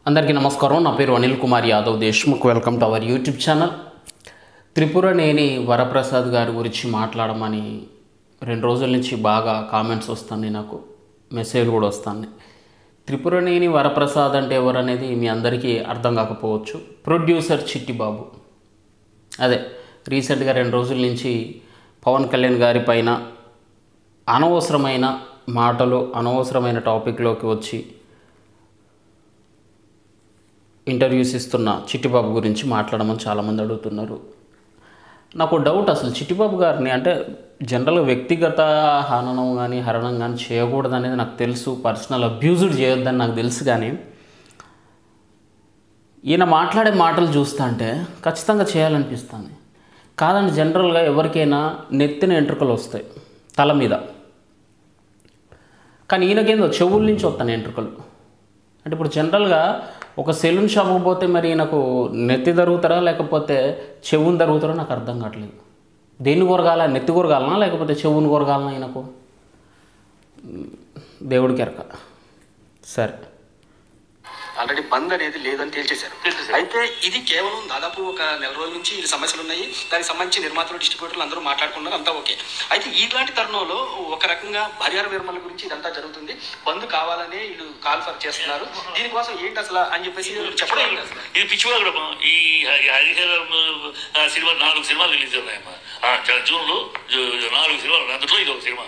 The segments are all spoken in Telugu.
అందరికీ నమస్కారం. నా పేరు Anil Kumar Yadav Deshmukh. Welcome to our YouTube channel. Tripuraneni Varaprasad గారి గురించి మాట్లాడమని 2 రోజుల నుంచి బాగా కామెంట్స్ వస్తున్నాయి, నాకు మెసేజ్లు కూడా వస్తున్నాయి. త్రిపురనేని వరప్రసాద్ అంటే ఎవరనేది మీ అందరికీ అర్థం కాకపోవచ్చు. ప్రొడ్యూసర్ చిట్టిబాబు. అదే రీసెంట్గా 2 రోజుల నుంచి పవన్ కళ్యాణ్ గారి పైన అనవసరమైన మాటలు, అనవసరమైన టాపిక్లోకి వచ్చి ఇంటర్వ్యూస్ ఇస్తున్న చిట్టిబాబు గురించి మాట్లాడమని చాలామంది అడుగుతున్నారు. నాకు డౌట్, అసలు చిట్టిబాబు గారిని అంటే జనరల్గా వ్యక్తిగత హననం కానీ హరణం కానీ చేయకూడదు అనేది నాకు తెలుసు, పర్సనల్ అబ్యూజ్డ్ చేయొద్దని నాకు తెలుసు. కానీ ఈయన మాట్లాడే మాటలు చూస్తా అంటే ఖచ్చితంగా చేయాలనిపిస్తుంది. కాదండి, జనరల్గా ఎవరికైనా నెత్తిన ఎంట్రుకలు వస్తాయి తల మీద, కానీ ఈయనకేందో చెవుల నుంచి వస్తాను ఎంట్రుకలు. అంటే ఇప్పుడు జనరల్గా ఒక సెలూన్ షాప్కి పోతే మరి ఈయనకు నెత్తి తరుగుతారా లేకపోతే చెవుని తరుగుతారో నాకు అర్థం కావట్లేదు. దేన్ని కొరగాల, నెత్తి కొరగాలనా లేకపోతే చెవుని కొరగాలనా ఈయనకు? దేవుడికి ఎరక. సరే, ఆల్రెడీ బంద్ అనేది లేదని తేల్చేశారు. అయితే ఇది కేవలం దాదాపు ఒక నెల రోజుల నుంచి ఈ సమస్యలు ఉన్నాయి. దానికి సంబంధించి నిర్మాతలు, డిస్ట్రిబ్యూటర్లు అందరూ మాట్లాడుకున్నారు, అంతా ఓకే. అయితే ఇలాంటి తరుణంలో ఒక రకంగా హరిహర వీరమల గురించి ఇదంతా జరుగుతుంది, బంద్ కావాలని వీళ్ళు కాల్ ఫర్ చేస్తున్నారు. దీనికోసం ఏంటి అసలు అని చెప్పేసి చెప్పడం ఇది పిచ్చివాడు. ఈ హరిహర సినిమా 4 సినిమాలు రిలీజ్ ఉన్నాయమ్మా. జూన్లో 4 సినిమాలు, అందులో ఇది ఒక సినిమా.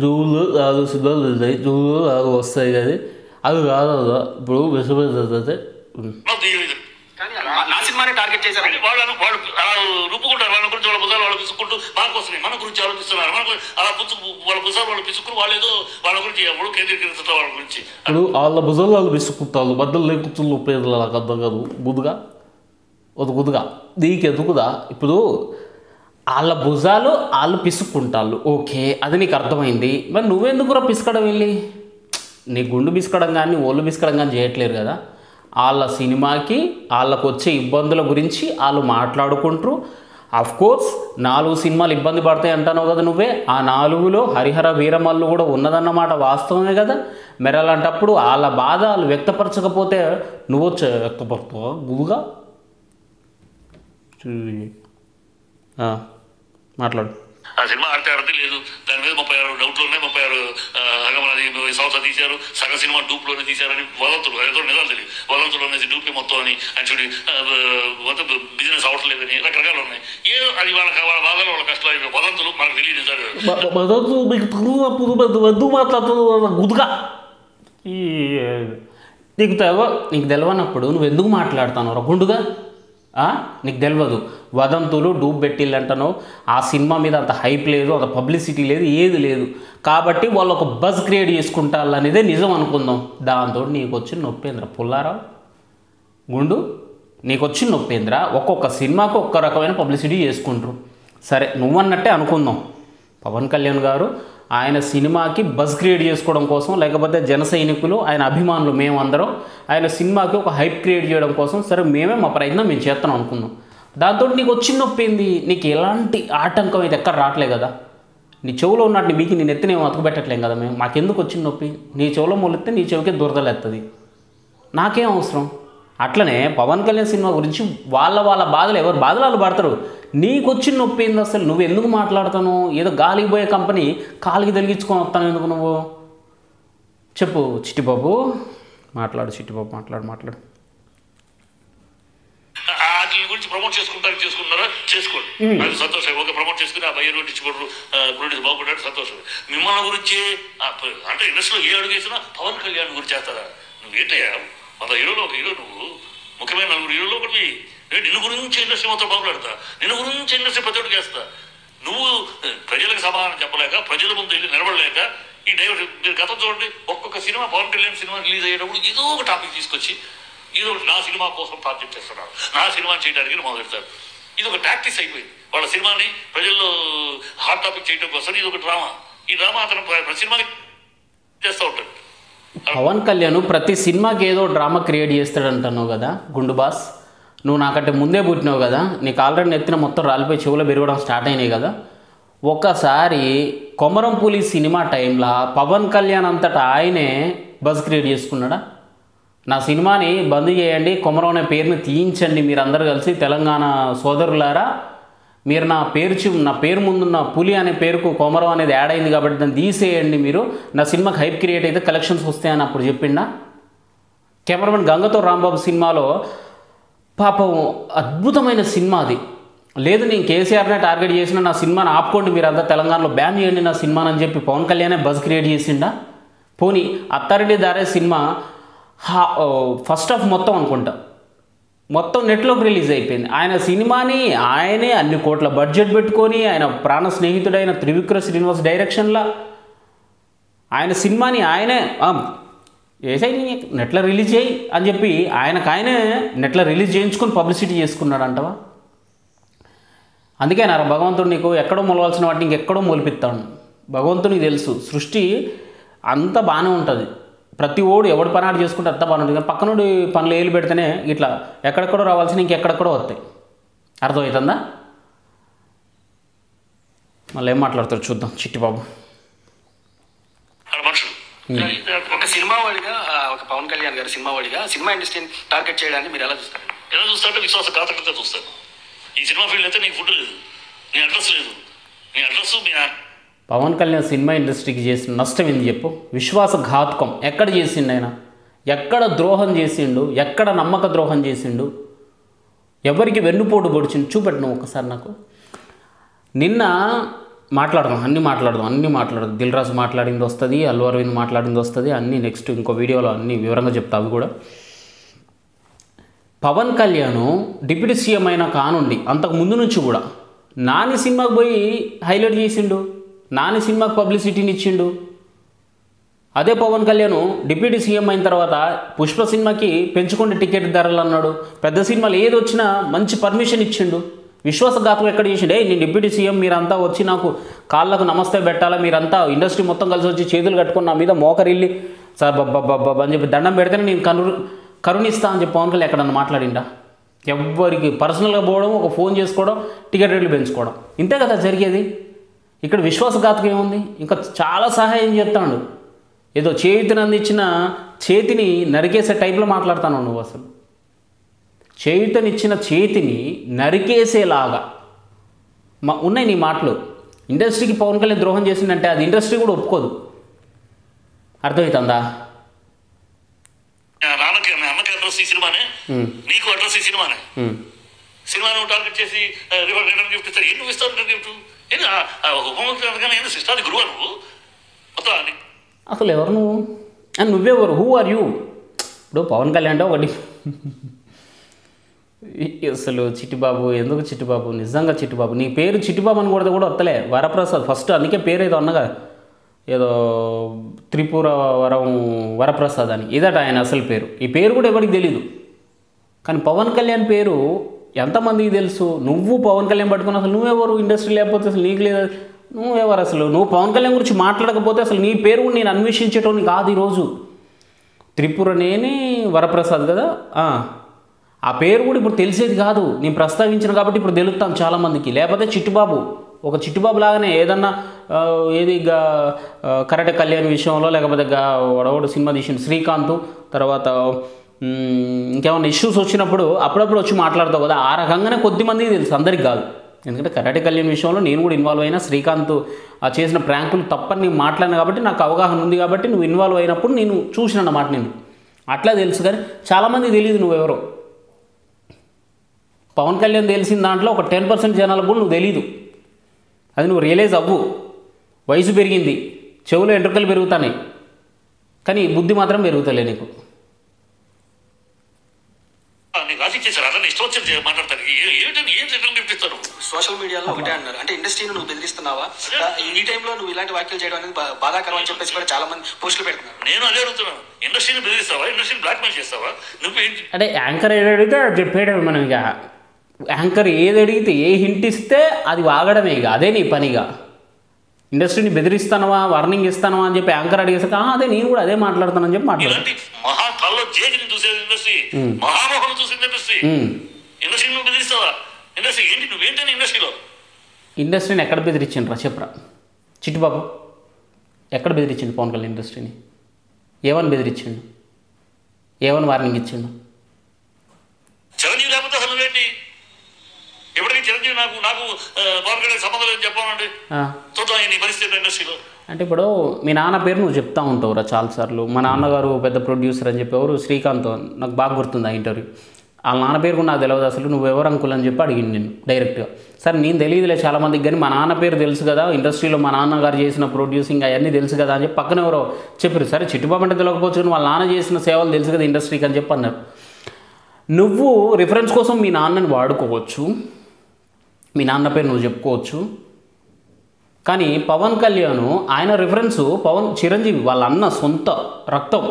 జూన్లో 4 సినిమాలు ఉన్నాయి, జూన్లో 4 వస్తాయి. కానీ అది కాదు ఇప్పుడు విషమైతే నా సినిమానే టార్గెట్ చేశారు. వాళ్ళు రూపుకుంటారు, వాళ్ళ గురించి వాళ్ళ పుస్తకాలు వాళ్ళు పిసుకుంటూ మనకోసమే మన గురించి ఆలోచిస్తున్నారు. మనకు అలా వాళ్ళ పుస్తకాలు వాళ్ళు పిసుకుని వాళ్ళు ఏదో వాళ్ళ గురించి ఎప్పుడు కేంద్రీకరిస్తారు. వాళ్ళ గురించి ఇప్పుడు వాళ్ళ భుజాలు వాళ్ళు పిసుకుంటారు, బద్దలు లేకుతులు ఉపయోగం నాకు అర్థం కాదు. గుద్దుగా గుద్దుగా నీకు ఎదుగుదా? ఇప్పుడు వాళ్ళ భుజాలు వాళ్ళు పిసుక్కుంటారు, ఓకే, అది నీకు అర్థమైంది. మరి నువ్వెందుకురా పిసుకడం వెళ్ళి? నీ గుండు బిసుకడం కానీ ఒళ్ళు బిసుకడం కానీ చేయట్లేరు కదా. వాళ్ళ సినిమాకి వాళ్ళకు వచ్చే ఇబ్బందుల గురించి వాళ్ళు మాట్లాడుకుంటారు. కోర్స్ 4 సినిమాలు ఇబ్బంది పడతాయి అంటావు కదా నువ్వే. ఆ 4లో హరిహర వీరమల్లు కూడా ఉన్నదన్నమాట వాస్తవమే కదా. మరి అలాంటప్పుడు వాళ్ళ బాధ వాళ్ళు వ్యక్తపరచకపోతే నువ్వు వచ్చే వ్యక్తపరుతావా? గురుగా మాట్లాడు. ఆ సినిమా ఆడితే ఆడితే లేదు, దాని మీద 36 డౌట్లు ఉన్నాయి. 36 సంవత్సరాలు తీశారు, సగం సినిమా డూప్లోనే తీశారని వదంతులు, ఏదో నిజాలు తెలియదు. వదంతులు అనేసి డూప్లే మొత్తం అని యాక్చువల్లీ మొత్తం బిజినెస్ అవ్వట్లేదని రకరకాలు ఉన్నాయి. ఏదో అది వాళ్ళ బాధలు, వాళ్ళ కష్టాలు, వదంతులు మనకు తెలియదు. గుద్దుగా నీకు తెలియనప్పుడు నువ్వు ఎందుకు మాట్లాడుతావు గుండుగా? నీకు తెలియదు. వదంతులు డూప్ పెట్టిల్లంటానో ఆ సినిమా మీద అంత హైప్ లేదు, అంత పబ్లిసిటీ లేదు, ఏది లేదు. కాబట్టి వాళ్ళు ఒక బజ్ క్రియేట్ చేసుకుంటారు అనేదే నిజం అనుకుందాం. దాంతో నీకు వచ్చిన నొప్పేంద్ర పుల్లారావు గుండు, నీకు వచ్చిన నొప్పేంద్ర. ఒక్కొక్క సినిమాకు ఒక్క రకమైన పబ్లిసిటీ చేసుకుంటారు. సరే, నువ్వన్నట్టే అనుకుందాం. పవన్ కళ్యాణ్ గారు ఆయన సినిమాకి బజ్ క్రియేట్ చేసుకోవడం కోసం, లేకపోతే జన సైనికులు, ఆయన అభిమానులు మేమందరం ఆయన సినిమాకి ఒక హైప్ క్రియేట్ చేయడం కోసం సరే మేమే మా ప్రయత్నం మేము చేస్తాం అనుకుందాం. దాంతో నీకు వచ్చిన నొప్పి ఏంది? నీకు ఎలాంటి ఆటంకం అయితే ఎక్కడ రావట్లే కదా. నీ చెవులో ఉన్నట్టు మీకు నీ నెత్తిని అతుకుపెట్టట్లేం కదా మేము. మాకెందుకు వచ్చిన నొప్పి? నీ చెవులో మొలిస్తే నీ చెవికే దురదలేస్తుంది, నాకేం అవసరం. అట్లనే పవన్ కళ్యాణ్ సినిమా గురించి వాళ్ళ బాధలు, ఎవరు బాధలు వాళ్ళు పడతారు. నీకు వచ్చిన నొప్పి ఏంది అసలు? నువ్వు ఎందుకు మాట్లాడుతాను? ఏదో గాలికి పోయే కంపెనీ కాలికి తొలగించుకొని వస్తాను ఎందుకు నువ్వు? చెప్పు చిట్టిబాబు, మాట్లాడు చిట్టిబాబు, మాట్లాడు. వాటి గురించి ప్రమోట్ చేసుకున్నారా చేసుకోండి, అది సంతోషం. ఓకే, ప్రమోట్ చేసుకుని ఆ బయ్యర్ డిస్ట్రిబ్యూటర్ ప్రొడ్యూసర్ బాగుపడ్డాడు, సంతోషం. మిమ్మల్ని గురించి అంటే ఇండస్ట్రీలో ఏ అడుగు వేసినా పవన్ కళ్యాణ్ గురించి చేస్తారా? నువ్వేంటయ్యా 100 హీరోలో ఒక హీరో, నువ్వు ముఖ్యమైన 4 హీరోలో ఒకటి. నిన్ను గురించి ఇండస్ట్రీ మొత్తం బాగుపడతా, నిన్ను గురించి ఇండస్ట్రీ ప్రతి ఒక్కటి చేస్తా. నువ్వు ప్రజలకు సమాధానం చెప్పలేక, ప్రజల ముందు వెళ్ళి నిలబడలేక ఈ డైవర్. మీరు గతం చూడండి, ఒక్కొక్క cinema Pawan Kalyan cinema release అయ్యేటప్పుడు ఏదో ఒక టాపిక్ తీసుకొచ్చి ఏదో ఒకటి నా సినిమా కోసం టార్గెట్ చేస్తున్నారు, నా సినిమా చేయడానికి మొదలెడతారు. ఇది ఒక ప్రాక్టీస్ అయిపోయింది. వాళ్ళ సినిమాని ప్రజల్లో హాట్ టాపిక్ చేయడం కోసం ఇది ఒక డ్రామా. ఈ డ్రామా అతను ప్రతి సినిమాని చేస్తూ ఉంటాడు. పవన్ కళ్యాణ్ ప్రతి సినిమాకి ఏదో డ్రామా క్రియేట్ చేస్తాడంటున్నావు కదా గుండు బాస్. నువ్వు నాకంటే ముందే పుట్టినావు కదా, నీకు ఆల్రెడీ నెత్తిన మొత్తం రాలిపోయి చెవులో పెరగడం స్టార్ట్ అయినాయి కదా. ఒకసారి కొమరంపులి సినిమా టైంలో పవన్ కళ్యాణ్ అంతటా ఆయనే బజ్ క్రియేట్ చేసుకున్నాడా? నా సినిమాని బంద్ చేయండి, కొమరం అనే పేరుని తీయించండి, మీరందరూ కలిసి తెలంగాణ సోదరులారా. మీరు నా పేరు ముందున్న పులి అనే పేరుకు కొమరం అనేది యాడ్ అయింది కాబట్టి దాన్ని తీసేయండి, మీరు నా సినిమాకి హైప్ క్రియేట్ అయితే కలెక్షన్స్ వస్తాయని అప్పుడు చెప్పిండా. కెమెరామెన్ గంగతో రాంబాబు సినిమాలో పాపం అద్భుతమైన సినిమా అది. లేదు నేను కేసీఆర్నే టార్గెట్ చేసిన నా సినిమాని ఆపుకోండి, మీరు అంతా తెలంగాణలో బ్యాన్ చేయండి నా సినిమాని అని చెప్పి పవన్ కళ్యాణే బజ్ క్రియేట్ చేసిండా. పోనీ అత్తారెడ్డి దారే సినిమా ఫస్ట్ హాఫ్ మొత్తం అనుకుంటా మొత్తం నెట్లోకి రిలీజ్ అయిపోయింది. ఆయన సినిమాని ఆయనే అన్ని కోట్ల బడ్జెట్ పెట్టుకొని ఆయన ప్రాణ స్నేహితుడైన త్రివిక్రమ్ శ్రీనివాస్ డైరెక్షన్లో ఆయన సినిమాని ఆయనే ఏసై నెట్లో రిలీజ్ చేయి అని చెప్పి ఆయనే నెట్లో రిలీజ్ చేయించుకొని పబ్లిసిటీ చేసుకున్నాడు అంటవా. అందుకే నా భగవంతుడు నీకు ఎక్కడో మొలవాల్సిన వాటిని ఇంకెక్కడో మొలిపిస్తాడు. భగవంతునికి తెలుసు సృష్టి అంత బాగానే ఉంటుంది, ప్రతి ఓడు ఎవడు పని ఆడు చేసుకుంటే అంత బాగుంటుంది. కానీ పక్కనోడి పనులు ఏలు పెడితేనే ఇట్లా ఎక్కడెక్కడో రావాల్సిన ఇంకెక్కడెక్కడో వస్తాయి. అర్థమవుతుందా? మళ్ళీ ఏం మాట్లాడతారు చూద్దాం చిట్టిబాబు. ఒక సినిమా వాడిగా, ఒక పవన్ కళ్యాణ్ గారు సినిమా వాడిగా సినిమా ఇండస్ట్రీని టార్గెట్ చేయడానికి మీరు ఎలా చూస్తారు? ఎలా చూస్తారంటే విశ్వాసఘాతకంగా చూస్తాను. ఈ సినిమా ఫీల్డ్ అయితే నీకు ఫుడ్ లేదు, నీ అడ్రస్ లేదు, నీ అడ్రస్ మీ పవన్ కళ్యాణ్ సినిమా ఇండస్ట్రీకి చేసిన నష్టం ఏంది చెప్పు? విశ్వాసఘాతకం ఎక్కడ చేసిండు ఆయన? ఎక్కడ ద్రోహం చేసిండు? ఎక్కడ నమ్మక ద్రోహం చేసిండు? ఎవరికి వెన్నుపోటు పొడిచిండు? చూపెట్టు ఒకసారి నాకు. నిన్న అన్నీ మాట్లాడదాం. దిల్ రాజు మాట్లాడింది వస్తుంది, అల్లు అరవింద్ మాట్లాడింది వస్తుంది, అన్నీ నెక్స్ట్ ఇంకో వీడియోలో అన్నీ వివరంగా చెప్తా. అవి కూడా పవన్ కళ్యాణ్ డిప్యూటీ సీఎం అయిన కానుండి అంతకు ముందు నుంచి కూడా నాని సినిమాకి పోయి హైలైట్ చేసిండు, నాని సినిమాకి పబ్లిసిటీని ఇచ్చిండు. అదే పవన్ కళ్యాణ్ డిప్యూటీ సీఎం అయిన తర్వాత పుష్ప సినిమాకి పెంచుకోండి టికెట్ ధరలు అన్నాడు. పెద్ద సినిమాలు ఏది వచ్చినా మంచి పర్మిషన్ ఇచ్చిండు. విశ్వాసఘాతం ఎక్కడ చేసిండు? నేను డిప్యూటీ సీఎం, మీరంతా వచ్చి నాకు కాళ్ళకు నమస్తే పెట్టాలా, మీరంతా ఇండస్ట్రీ మొత్తం కలిసి వచ్చి చేతులు కట్టుకొని నా మీద మోకరిల్లి సార్ బాబా అని చెప్పి దండం పెడితేనే నేను కరుణిస్తా అని చెప్పి పవన్ కళ్యాణ్ ఎక్కడన్నా మాట్లాడిండా? ఎవ్వరికి పర్సనల్గా పోవడం, ఒక ఫోన్ చేసుకోవడం, టికెట్ రేట్లు పెంచుకోవడం, ఇంతే కదా జరిగేది. ఇక్కడ విశ్వాసఘాతకం ఏముంది? ఇంకా చాలా సహాయం చేస్తాడు. ఏదో చేతిని అందించిన చేతిని నరికేసే టైప్లో మాట్లాడుతాను నువ్వు. అసలు చేతినిచ్చిన చేతిని నరికేసేలాగా ఉన్నాయి నీ మాటలు. ఇండస్ట్రీకి పవన్ కళ్యాణ్ ద్రోహం చేసిందంటే అది ఇండస్ట్రీ కూడా ఒప్పుకోదు. అర్థమవుతుందా? అమ్మకి అడ్రస్ ఈ సినిమానే, నీకు అడ్రస్ ఈ సినిమానే. సినిమాను టార్గెట్ చేసి రిటర్న్ గిఫ్ట్ ఇస్తారు. నువ్వు ఇస్తావు రిటర్న్ గిఫ్ట్? హోంవర్క్ సిస్టాది గురువు నువ్వు మొత్తం. అసలు ఎవరు నువ్వు? నువ్వెవరు? Who are you? ఇప్పుడు పవన్ కళ్యాణ్ అంటే ఒకటి అసలు చిట్టిబాబు, ఎందుకు చిట్టిబాబు? నిజంగా చిట్టిబాబు, నీ పేరు చిట్టిబాబు అని కూడా వస్తలే, వరప్రసాద్ ఫస్ట్. అందుకే పేరు ఏదో అన్నగా, ఏదో త్రిపుర వరప్రసాద్ అని, ఇదట ఆయన అసలు పేరు. ఈ పేరు కూడా ఎవరికి తెలీదు. కానీ పవన్ కళ్యాణ్ పేరు ఎంతమందికి తెలుసు? నువ్వు పవన్ కళ్యాణ్ పట్టుకుని అసలు నువ్వెవరు? ఇండస్ట్రీ లేకపోతే అసలు నీకు లేదు, నువ్వెవరు? అసలు నువ్వు పవన్ కళ్యాణ్ గురించి మాట్లాడకపోతే అసలు నీ పేరు కూడా నేను అన్వేషించేటోని కాదు ఈరోజు. త్రిపురనేని వరప్రసాద్ కదా, ఆ పేరు కూడా ఇప్పుడు తెలిసేది కాదు. నేను ప్రస్తావించిన కాబట్టి ఇప్పుడు తెలుస్తాం చాలామందికి. లేకపోతే చిట్టుబాబు, ఒక చిట్టుబాబు లాగానే ఏదన్నా ఏది కరాటే కళ్యాణ్ విషయంలో, లేకపోతే వడవడు సినిమా తీసిన శ్రీకాంత్, తర్వాత ఇంకేమన్నా ఇష్యూస్ వచ్చినప్పుడు అప్పుడప్పుడు వచ్చి మాట్లాడతావు కదా, ఆ రకంగానే కొద్దిమందికి తెలుసు, అందరికి కాదు. ఎందుకంటే కరాటే కళ్యాణ్ విషయంలో నేను కూడా ఇన్వాల్వ్ అయినా, శ్రీకాంత్ చేసిన ప్రాంకులు తప్పని నేను మాట్లాడినా కాబట్టి నాకు అవగాహన ఉంది కాబట్టి నువ్వు ఇన్వాల్వ్ అయినప్పుడు నేను చూసిన అన్నమాట. నేను అట్లా తెలుసు, కానీ చాలామందికి తెలియదు నువ్వెవరో. పవన్ కళ్యాణ్ తెలిసిన దాంట్లో ఒక 10% జనాలకు కూడా నువ్వు తెలీదు. అది నువ్వు రియలైజ్ అవ్వు. వయసు పెరిగింది, చెవులో ఎంట్రుకలు పెరుగుతాయి, కానీ బుద్ధి మాత్రం పెరుగుతలే నీకు. సోషల్ మీడియాలో ఒకటే అన్నారు, అంటే ఇండస్ట్రీని నువ్వు బెదిరిస్తున్నావా, ఈ టైంలో నువ్వు ఇలాంటి వ్యాఖ్యలు చేయడం అనేది బాధాకరం అని చెప్పేసి కూడా చాలా మంది పోస్టులు పెడుతున్నారు. నేను అదే అడుగుతున్నాను, ఇండస్ట్రీని బెదిరిస్తావా, ఇండస్ట్రీని బ్లాక్మెయిల్ చేస్తావా? నువ్వేంటి అంటే యాంకర్ ఏది అడిగితే చెప్పేయడమే. మనం ఇక యాంకర్ ఏది అడిగితే, ఏ హింట్ ఇస్తే అది వాగడమే, ఇక అదే నీ పనిగా. ఇండస్ట్రీని బెదిరిస్తానవా, వార్నింగ్ ఇస్తానవా అని చెప్పి యాంకర్ అడిగేసాక అదే నేను కూడా అదే మాట్లాడుతానని చెప్పి మాట్లాడతాను. మహాకాల్లో జేగిని చూసే ఇండస్ట్రీ, మహామోహన్ చూసే ఇండస్ట్రీ, ఇండస్ట్రీ నువ్వు బెదిరిస్తావా? ఇండస్ట్రీ ఏంటి? నువ్వేంటని ఇండస్ట్రీలో? ఇండస్ట్రీని ఎక్కడ బెదిరించండి రా చెప్పరా చిట్టుబాబు? ఎక్కడ బెదిరించండి పవన్ కళ్యాణ్ ఇండస్ట్రీని? ఏమని బెదిరించండి? ఏమని వార్నింగ్ ఇచ్చిండు? చిరంజీవి లేకపోతే అసలు నువ్వేంటి? ఎప్పటికీ చిరంజీవి నాకు పవన్ కళ్యాణ్ సంబంధం లేదని చెప్పానండి. చూద్దాం నీ పరిస్థితి ఇండస్ట్రీలో. అంటే ఇప్పుడు మీ నాన్న పేరు నువ్వు చెప్తా ఉంటావురా చాలాసార్లు. మా నాన్నగారు పెద్ద ప్రొడ్యూసర్ అని చెప్పేవారు, శ్రీకాంత్, నాకు బాగా గుర్తుంది ఆ ఇంటర్వ్యూ. వాళ్ళ నాన్న పేరు కూడా నాకు తెలియదు అసలు, నువ్వెవరు అంకుల్ అని చెప్పి అడిగింది నేను డైరెక్ట్గా. సరే నేను తెలియదులే చాలామందికి, కానీ మా నాన్న పేరు తెలుసు కదా, ఇండస్ట్రీలో మా నాన్నగారు చేసిన ప్రొడ్యూసింగ్ అవన్నీ తెలుసు కదా అని చెప్పి పక్కన ఎవరో చెప్పారు. సరే చిట్టుబాబు అంటే తెలియకపోవచ్చు కానీ వాళ్ళ నాన్న చేసిన సేవలు తెలుసు కదా ఇండస్ట్రీకి అని చెప్పి అన్నారు. నువ్వు రిఫరెన్స్ కోసం మీ నాన్నని వాడుకోవచ్చు, మీ నాన్న పేరు నువ్వు చెప్పుకోవచ్చు, కానీ పవన్ కళ్యాణ్ ఆయన రిఫరెన్సు చిరంజీవి వాళ్ళ అన్న సొంత రక్తం,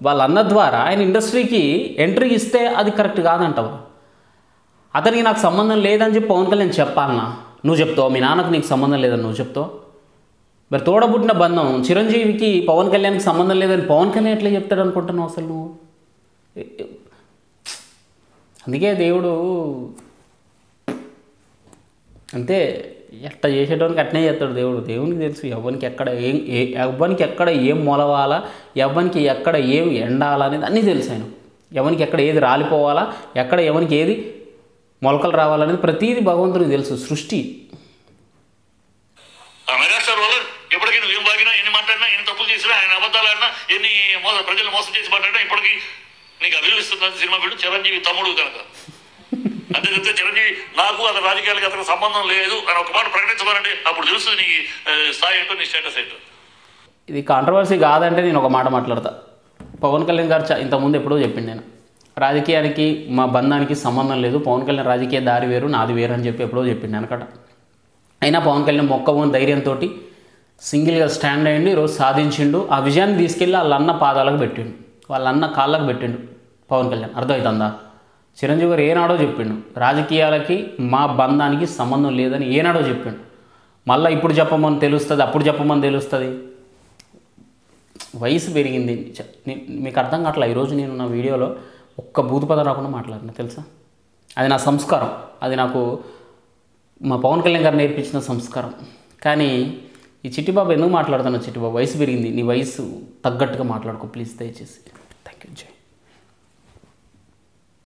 వాళ్ళ అన్న ద్వారా ఆయన ఇండస్ట్రీకి ఎంట్రీ ఇస్తే అది కరెక్ట్ కాదంటావు. అతనికి నాకు సంబంధం లేదని చెప్పి పవన్ కళ్యాణ్ చెప్పాలన్నా? నువ్వు చెప్తావు మీ నాన్నకు నీకు సంబంధం లేదని నువ్వు చెప్తావు? మరి తోడబుట్టిన బంధం చిరంజీవికి పవన్ కళ్యాణ్కి సంబంధం లేదని పవన్ కళ్యాణ్ ఎట్లా చెప్తాడు అనుకుంటున్నావు అసలు నువ్వు? అందుకే దేవుడు అంతే, ఎట్లా చేసేటోనికి అట్నే చేస్తాడు దేవుడు. దేవునికి తెలుసు ఎవరికి ఎక్కడ ఏం మొలవాలా, ఎవరికి ఎక్కడ ఏం ఎండాలా అనేది అన్నీ తెలుసు ఆయన. ఎవరికి ఎక్కడ ఏది రాలిపోవాలా, ఎక్కడ ఎవరికి ఏది మొలకలు రావాలనేది ప్రతీది భగవంతుడికి తెలుసు. సృష్టి మెగాస్టార్ వల్ల ఎప్పటికీ నువ్వు ఏం బాగినా, ఎన్ని మాట్లాడినా, ఎన్ని తప్పులు చేసినా, ఆయన అబద్ధాలు ఆడినా, ఎన్ని ప్రజలు మోసం చేసి మాట్లాడినా ఇప్పటికీ నీకు అభిలభిస్తుంది సినిమా వీడు చిరంజీవి తమ్ముడు కనుక. అంతే చెప్తే చిరంజీవి నాకు అతని రాజకీయాలకి అతనికి సంబంధం లేదు అని ఒక మాట ప్రకటించమనండి, అప్పుడు తెలుస్తుంది నీ స్థాయి ఏంటో, నీ స్టేటస్ ఏంటో. ఇది కాంట్రవర్సీ కాదంటే నేను ఒక మాట మాట్లాడతా. పవన్ కళ్యాణ్ గారు ఇంతకుముందు ఎప్పుడో చెప్పింది, నేను రాజకీయానికి మా బంధానికి సంబంధం లేదు, పవన్ కళ్యాణ్ రాజకీయ దారి వేరు నాది వేరు అని చెప్పి ఎప్పుడో చెప్పింది అనమాట. అయినా పవన్ కళ్యాణ్ మొక్కవోని ధైర్యంతో సింగిల్గా స్టాండ్ అయ్యిండు, ఈరోజు సాధించిండు. ఆ విజయాన్ని తీసుకెళ్ళి వాళ్ళ అన్న పాదాలకు పెట్టిండు, వాళ్ళ అన్న కాళ్ళకు పెట్టిండు పవన్ కళ్యాణ్. అర్థమవుతుందా? చిరంజీవి గారు ఏనాడో చెప్పిండు రాజకీయాలకి మా బంధానికి సంబంధం లేదని, ఏనాడో చెప్పిండు. మళ్ళీ ఇప్పుడు చెప్పమని తెలుస్తుంది, అప్పుడు చెప్పమని తెలుస్తుంది. వయసు పెరిగింది, మీకు అర్థం కావట్లా. ఈరోజు నేను నా వీడియోలో ఒక్క బూతు పదం రాకుండా మాట్లాడినా తెలుసా? అది నా సంస్కారం, అది నాకు మా పవన్ కళ్యాణ్ గారు నేర్పించిన సంస్కారం. కానీ ఈ చిట్టిబాబు ఎందుకు మాట్లాడుతున్నావు? చిట్టిబాబు వయసు పెరిగింది, నీ వయసు తగ్గట్టుగా మాట్లాడుకో ప్లీజ్ దయచేసి. Thank you. జై